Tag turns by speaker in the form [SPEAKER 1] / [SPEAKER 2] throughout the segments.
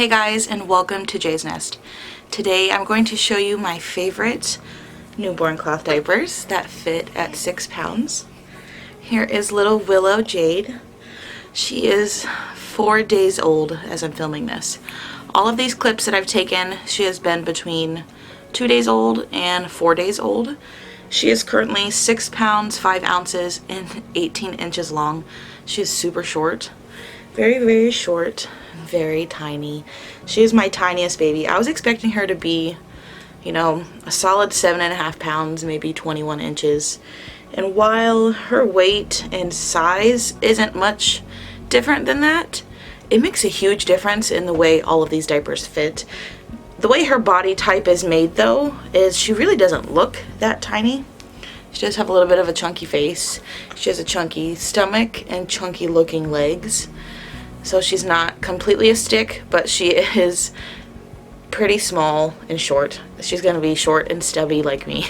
[SPEAKER 1] Hey guys, and welcome to Jay's Nest. Today I'm going to show you my favorite newborn cloth diapers that fit at 6 pounds. Here is little Willow Jade. She is 4 days old as I'm filming this. All of these clips that I've taken, she has been between 2 days old and 4 days old. She is currently 6 pounds, 5 ounces, and 18 inches long. She is super short. Very short. Very tiny. She is my tiniest baby. I was expecting her to be, you know, a solid 7.5 pounds, maybe 21 inches. And while her weight and size isn't much different than that, it makes a huge difference in the way all of these diapers fit. The way her body type is made, though, is she really doesn't look that tiny. She does have a little bit of a chunky face. She has a chunky stomach and chunky looking legs. So she's not completely a stick, but she is pretty small and short. She's gonna be short and stubby like me.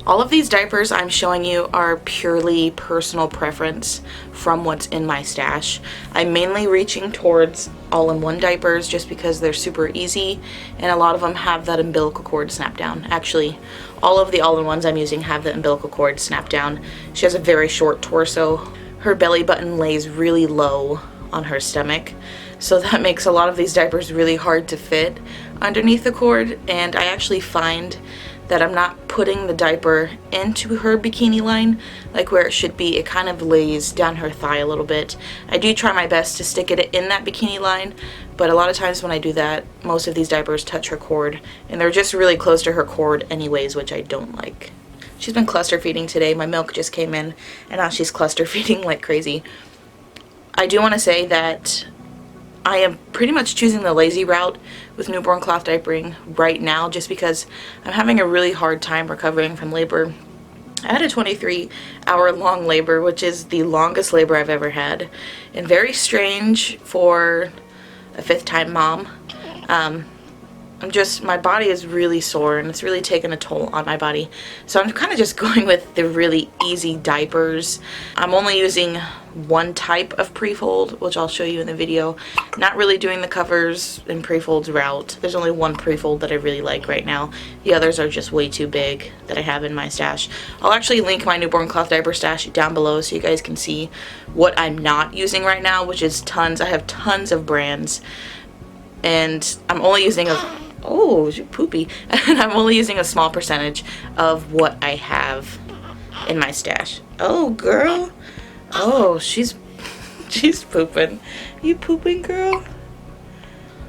[SPEAKER 1] All of these diapers I'm showing you are purely personal preference from what's in my stash. I'm mainly reaching towards all-in-one diapers just because they're super easy, and a lot of them have that umbilical cord snap down. Actually, all of the all-in-ones I'm using have the umbilical cord snap down. She has a very short torso. Her belly button lays really low on her stomach, so that makes a lot of these diapers really hard to fit underneath the cord, and I actually find that I'm not putting the diaper into her bikini line like where it should be. It kind of lays down her thigh a little bit. I do try my best to stick it in that bikini line, but a lot of times when I do that, most of these diapers touch her cord, and they're just really close to her cord anyways, which I don't like. She's been cluster feeding today. My milk just came in, and now she's cluster feeding like crazy. I do want to say that I am pretty much choosing the lazy route with newborn cloth diapering right now just because I'm having a really hard time recovering from labor. I had a 23-hour long labor, which is the longest labor I've ever had, and very strange for a fifth-time mom. My body is really sore, and it's really taken a toll on my body. So I'm kind of just going with the really easy diapers. I'm only using one type of Prefold, which I'll show you in the video. Not really doing the covers in Prefold's route. There's only one Prefold that I really like right now. The others are just way too big that I have in my stash. I'll actually link my newborn cloth diaper stash down below so you guys can see what I'm not using right now, which is tons. I have tons of brands, and I'm only using oh, she's poopy. And I'm only using a small percentage of what I have in my stash. Oh, girl. Oh, she's pooping. You pooping, girl?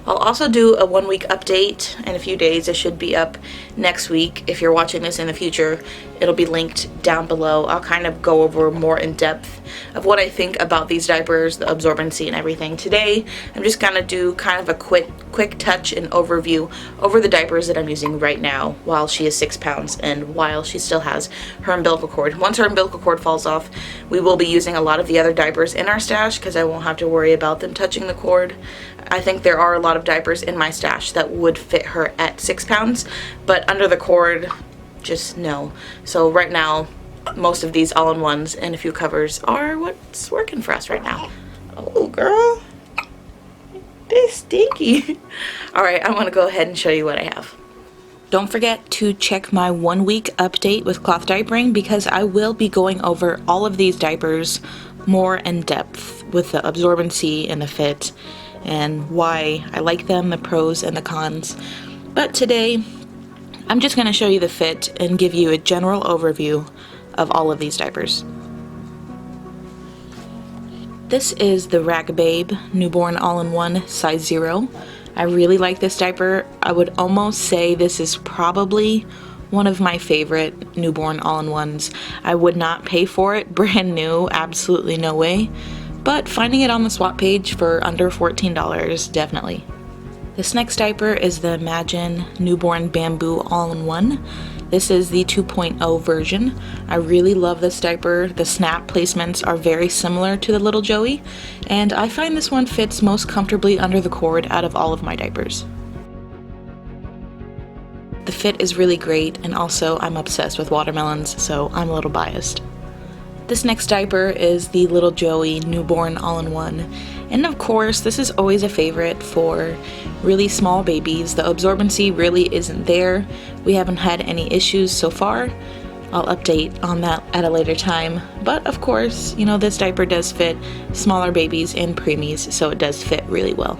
[SPEAKER 1] I'll also do a 1-week update in a few days. It should be up next week. If you're watching this in the future, it'll be linked down below. I'll kind of go over more in depth of what I think about these diapers, the absorbency and everything. Today, I'm just gonna do kind of a quick touch and overview over the diapers that I'm using right now while she is 6 pounds and while she still has her umbilical cord. Once her umbilical cord falls off, we will be using a lot of the other diapers in our stash because I won't have to worry about them touching the cord. I think there are a lot of diapers in my stash that would fit her at 6 pounds, but under the cord, just no. So right now, most of these all-in-ones and a few covers are what's working for us right now. Oh, girl. They're stinky. Alright, I'm gonna go ahead and show you what I have. Don't forget to check my 1-week update with cloth diapering because I will be going over all of these diapers more in depth with the absorbency and the fit and why I like them, the pros and the cons. But today, I'm just going to show you the fit and give you a general overview of all of these diapers. This is the Rag Babe Newborn All-in-One size 0. I really like this diaper. I would almost say this is probably one of my favorite newborn all-in-ones. I would not pay for it brand new, absolutely no way. But finding it on the swap page for under $14, definitely. This next diaper is the Imagine Newborn Bamboo All-in-One. This is the 2.0 version. I really love this diaper. The snap placements are very similar to the Little Joey, and I find this one fits most comfortably under the cord out of all of my diapers. The fit is really great, and also I'm obsessed with watermelons, so I'm a little biased. This next diaper is the Little Joey Newborn All-in-One. And of course, this is always a favorite for really small babies. The absorbency really isn't there. We haven't had any issues so far. I'll update on that at a later time. But of course, you know, this diaper does fit smaller babies and preemies, so it does fit really well.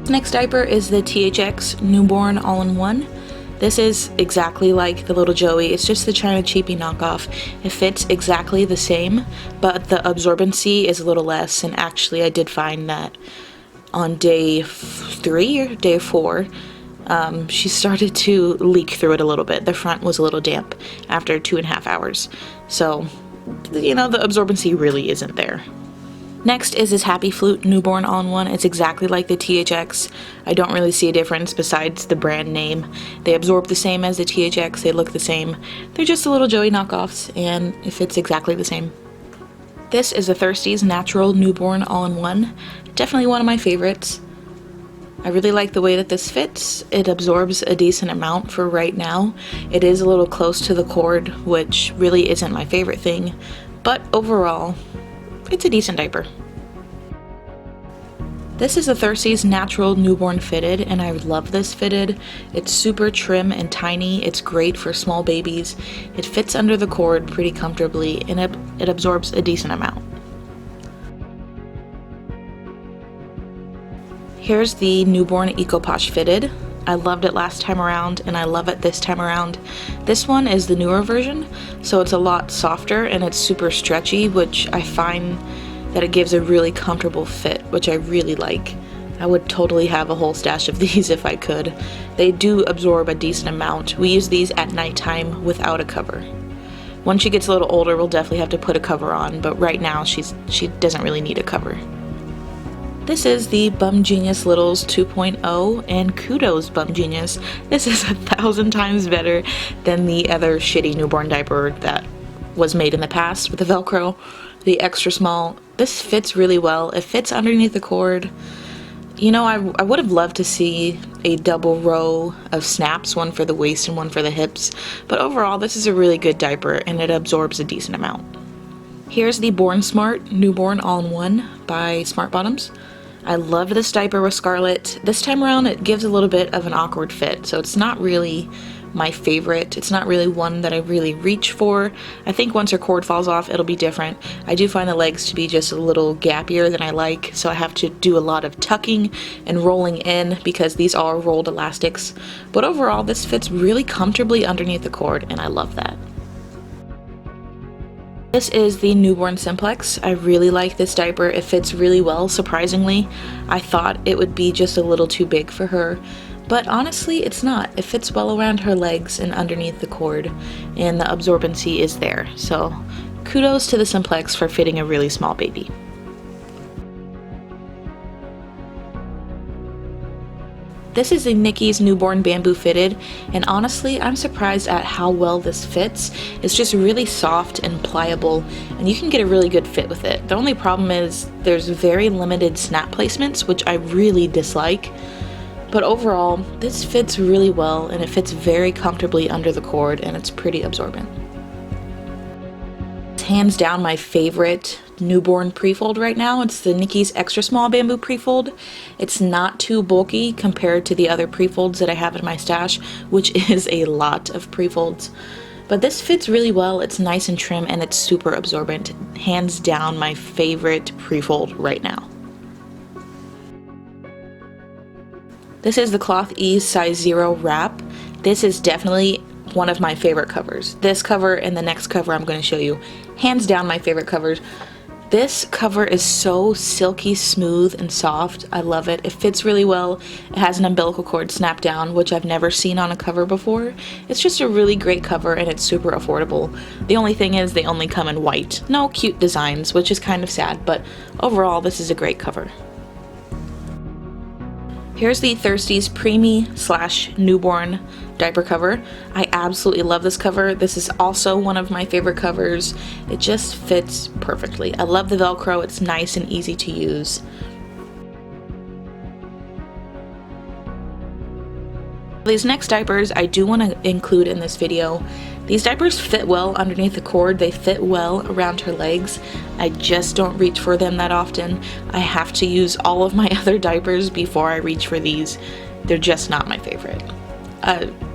[SPEAKER 1] Next diaper is the THX Newborn All-in-One. This is exactly like the Little Joey, it's just the China Cheapy knockoff. It fits exactly the same, but the absorbency is a little less, and actually I did find that on day 3 or day 4, she started to leak through it a little bit. The front was a little damp after 2.5 hours. So, you know, the absorbency really isn't there. Next is this Happy Flute Newborn All-in-One. It's exactly like the THX. I don't really see a difference besides the brand name. They absorb the same as the THX, they look the same. They're just the Little Joey knockoffs, and it fits exactly the same. This is the Thirsties Natural Newborn All-in-One. Definitely one of my favorites. I really like the way that this fits. It absorbs a decent amount for right now. It is a little close to the cord, which really isn't my favorite thing, but overall, it's a decent diaper. This is the Thirsties Natural Newborn Fitted, and I love this fitted. It's super trim and tiny. It's great for small babies. It fits under the cord pretty comfortably, and it absorbs a decent amount. Here's the Newborn EcoPosh Fitted. I loved it last time around, and I love it this time around. This one is the newer version, so it's a lot softer and it's super stretchy, which I find that it gives a really comfortable fit, which I really like. I would totally have a whole stash of these if I could. They do absorb a decent amount. We use these at nighttime without a cover. When she gets a little older, we'll definitely have to put a cover on, but right now she doesn't really need a cover. This is the Bumgenius Littles 2.0, and kudos Bumgenius. This is 1,000 times better than the other shitty newborn diaper that was made in the past with the Velcro, the extra small. This fits really well. It fits underneath the cord. You know, I would have loved to see a double row of snaps, one for the waist and one for the hips, but overall this is a really good diaper and it absorbs a decent amount. Here's the Born Smart Newborn All-in-One by Smart Bottoms. I love this diaper with Scarlett. This time around it gives a little bit of an awkward fit, so it's not really my favorite. It's not really one that I really reach for. I think once her cord falls off it'll be different. I do find the legs to be just a little gappier than I like, so I have to do a lot of tucking and rolling in because these are rolled elastics. But overall this fits really comfortably underneath the cord, and I love that. This is the Newborn Simplex. I really like this diaper. It fits really well, surprisingly. I thought it would be just a little too big for her, but honestly it's not. It fits well around her legs and underneath the cord, and the absorbency is there. So kudos to the Simplex for fitting a really small baby. This is a Nicki's Newborn Bamboo Fitted, and honestly I'm surprised at how well this fits. It's just really soft and pliable, and you can get a really good fit with it. The only problem is there's very limited snap placements, which I really dislike, but overall this fits really well and it fits very comfortably under the cord, and it's pretty absorbent. It's hands down my favorite newborn Prefold right now. It's the Nicki's Extra Small Bamboo Prefold. It's not too bulky compared to the other Prefolds that I have in my stash, which is a lot of Prefolds. But this fits really well. It's nice and trim and it's super absorbent. Hands down my favorite Prefold right now. This is the Cloth Ease Size 0 Wrap. This is definitely one of my favorite covers. This cover and the next cover I'm going to show you. Hands down my favorite covers. This cover is so silky smooth and soft. I love it. It fits really well. It has an umbilical cord snap down, which I've never seen on a cover before. It's just a really great cover and it's super affordable. The only thing is they only come in white. No cute designs, which is kind of sad, but overall this is a great cover. Here's the Thirsties Preemie / newborn diaper cover. I absolutely love this cover. This is also one of my favorite covers. It just fits perfectly. I love the Velcro. It's nice and easy to use. These next diapers I do want to include in this video. These diapers fit well underneath the cord, they fit well around her legs. I just don't reach for them that often. I have to use all of my other diapers before I reach for these. They're just not my favorite.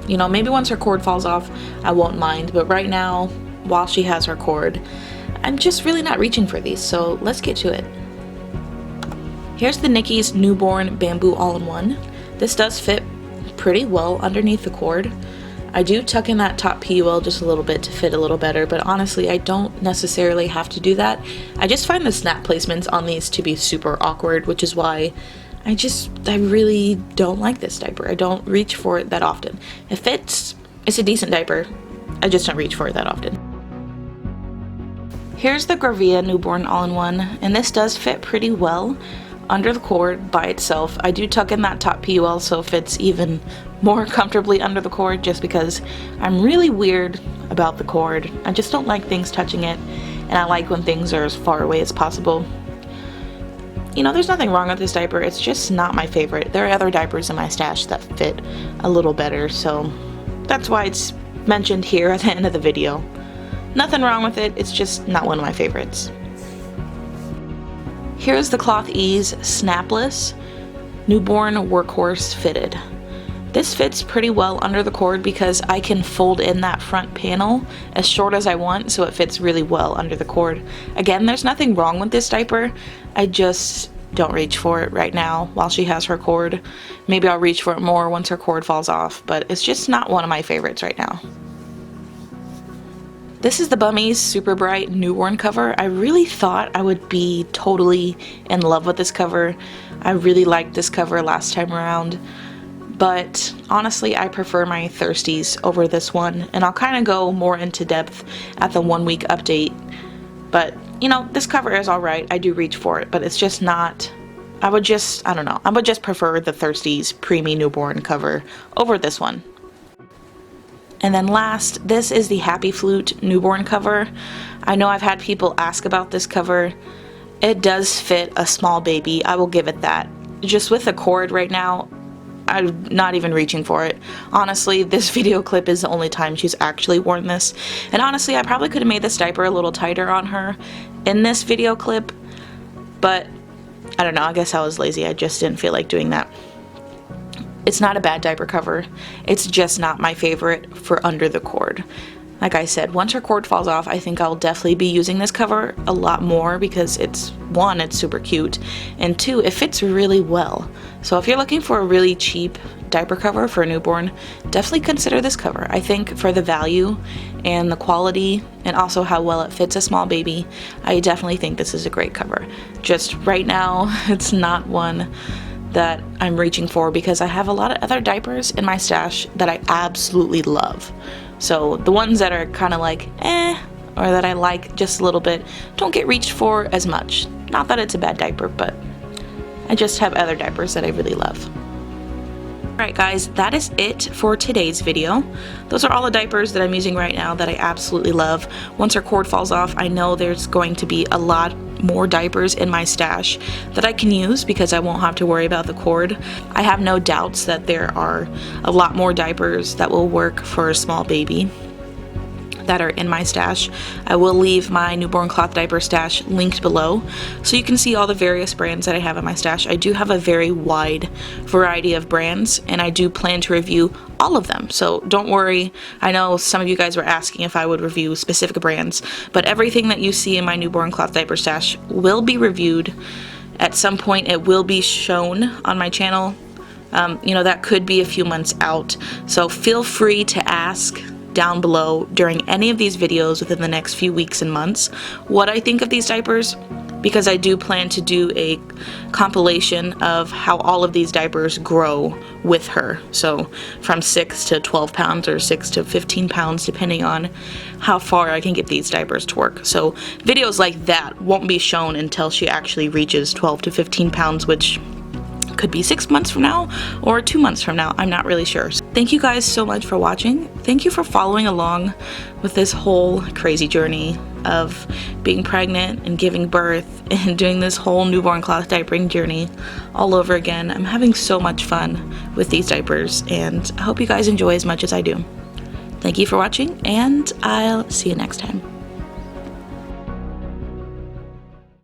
[SPEAKER 1] You know, maybe once her cord falls off, I won't mind, but right now, while she has her cord, I'm just really not reaching for these, so let's get to it. Here's the Nicki's Newborn Bamboo All-in-One. This does fit pretty well underneath the cord. I do tuck in that top PUL just a little bit to fit a little better, but honestly I don't necessarily have to do that. I just find the snap placements on these to be super awkward, which is why I really don't like this diaper. I don't reach for it that often. It fits, it's a decent diaper, I just don't reach for it that often. Here's the Gravia Newborn All-in-One, and this does fit pretty well under the cord by itself. I do tuck in that top PUL so it fits even more comfortably under the cord, just because I'm really weird about the cord. I just don't like things touching it, and I like when things are as far away as possible. You know, there's nothing wrong with this diaper, it's just not my favorite. There are other diapers in my stash that fit a little better, so that's why it's mentioned here at the end of the video. Nothing wrong with it, it's just not one of my favorites. Here's the Cloth Ease Snapless Newborn Workhorse Fitted. This fits pretty well under the cord because I can fold in that front panel as short as I want, so it fits really well under the cord. Again, there's nothing wrong with this diaper, I just don't reach for it right now while she has her cord. Maybe I'll reach for it more once her cord falls off, but it's just not one of my favorites right now. This is the Bummis Super Brite Newborn cover. I really thought I would be totally in love with this cover. I really liked this cover last time around, but honestly I prefer my Thirsties over this one, and I'll kind of go more into depth at the 1 week update. But you know, this cover is alright, I do reach for it, but it's just not, I would just prefer the Thirsties Preemie Newborn cover over this one. And then last, this is the Happy Flute Newborn cover. I know I've had people ask about this cover. It does fit a small baby, I will give it that. Just with the cord right now, I'm not even reaching for it. Honestly, this video clip is the only time she's actually worn this. And honestly, I probably could have made this diaper a little tighter on her in this video clip, but I don't know, I guess I was lazy. I just didn't feel like doing that. It's not a bad diaper cover, it's just not my favorite for under the cord. Like I said, once her cord falls off, I think I'll definitely be using this cover a lot more because it's, one, it's super cute, and two, it fits really well. So if you're looking for a really cheap diaper cover for a newborn, definitely consider this cover. I think for the value and the quality and also how well it fits a small baby, I definitely think this is a great cover. Just right now, it's not one that I'm reaching for because I have a lot of other diapers in my stash that I absolutely love. So the ones that are kind of like or that I like just a little bit don't get reached for as much. Not that it's a bad diaper, but I just have other diapers that I really love. Alright guys, that is it for today's video. Those are all the diapers that I'm using right now that I absolutely love. Once her cord falls off, I know there's going to be a lot more diapers in my stash that I can use because I won't have to worry about the cord. I have no doubts that there are a lot more diapers that will work for a small baby that are in my stash. I will leave my newborn cloth diaper stash linked below so you can see all the various brands that I have in my stash. I do have a very wide variety of brands and I do plan to review all of them, so don't worry. I know some of you guys were asking if I would review specific brands, but everything that you see in my newborn cloth diaper stash will be reviewed. At some point it will be shown on my channel. You know, that could be a few months out, so feel free to ask down below during any of these videos within the next few weeks and months what I think of these diapers, because I do plan to do a compilation of how all of these diapers grow with her. So from 6 to 12 pounds or 6 to 15 pounds depending on how far I can get these diapers to work. So videos like that won't be shown until she actually reaches 12 to 15 pounds, which could be 6 months from now or 2 months from now, I'm not really sure. Thank you guys so much for watching. Thank you for following along with this whole crazy journey of being pregnant and giving birth and doing this whole newborn cloth diapering journey all over again. I'm having so much fun with these diapers, and I hope you guys enjoy as much as I do. Thank you for watching, and I'll see you next time.